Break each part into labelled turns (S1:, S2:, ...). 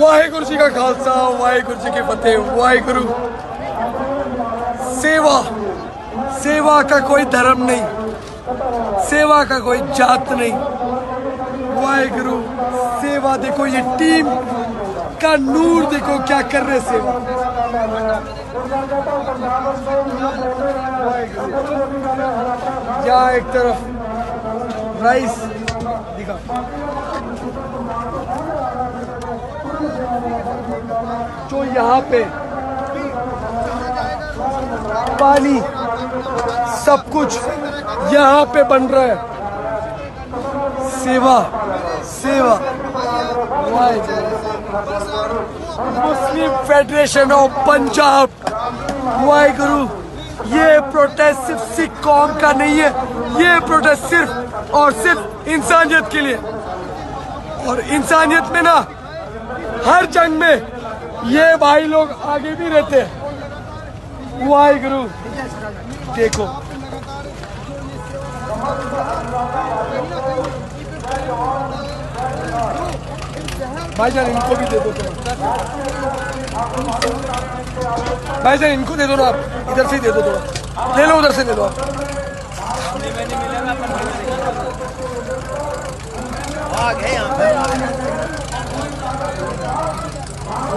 S1: ਵਾਹਿਗੁਰੂ ਜੀ ਕਾ ਖਾਲਸਾ ਵਾਹਿਗੁਰੂ ਜੀ ਕੀ ਫਤਿਹ। ਵਾਹਿਗुरु। सेवा का कोई धर्म नहीं, सेवा का कोई जात नहीं। वाहिगुरु सेवा देखो, ये टीम का नूर देखो क्या कर रहे सेवा। यहाँ एक तरफ राइस दिखा, जो यहाँ पे पानी सब कुछ यहाँ पे बन रहा है। सेवा सेवा। मुस्लिम फेडरेशन ऑफ पंजाब। वाहिगुरु, ये प्रोटेस्ट सिर्फ सिख कौम का नहीं है, ये प्रोटेस्ट सिर्फ और सिर्फ इंसानियत के लिए। और इंसानियत में ना, हर जंग में ये भाई लोग आगे भी रहते हैं। वाहिगुरु देखो, भाईजान इनको भी दे दो थोड़ा। भाईजान इनको दे दो ना, आप इधर से ही दे दो थोड़ा। ले लो, उधर से ले लो आप।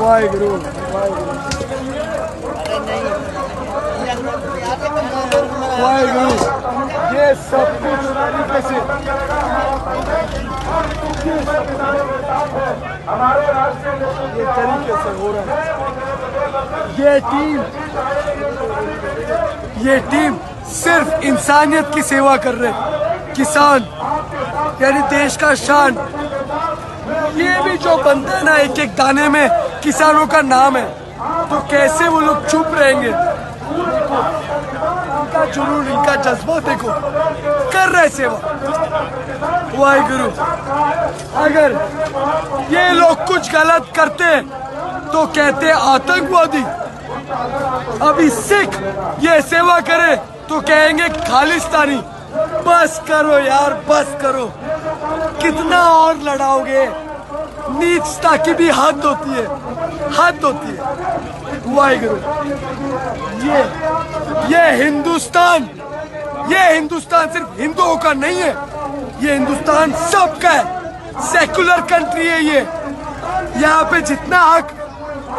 S1: वाहिगुरु वाहिगुरु वाहिगुरु। ये सब कुछ तरीके से ये तरीके से हो रहा है। ये टीम सिर्फ इंसानियत की सेवा कर रहे। किसान यानी देश का शान, ये भी जो बनता है ना, एक एक दाने में किसानों का नाम है, तो कैसे वो लोग चुप रहेंगे। इनका जुनून, इनका जज्बा देखो, कर रहे सेवा। वाहिगुरु, अगर ये लोग कुछ गलत करते तो कहते आतंकवादी। अभी सिख ये सेवा करे तो कहेंगे खालिस्तानी। बस करो यार, बस करो। कितना और लड़ाओगे? नीचता की भी हद होती है, हद होती है। वाहिगुरु, ये हिंदुस्तान सिर्फ हिंदुओं का नहीं है, ये हिंदुस्तान सबका है। सेकुलर कंट्री है ये। यहाँ पे जितना हक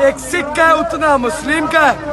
S1: एक सिख का है, उतना मुस्लिम का है।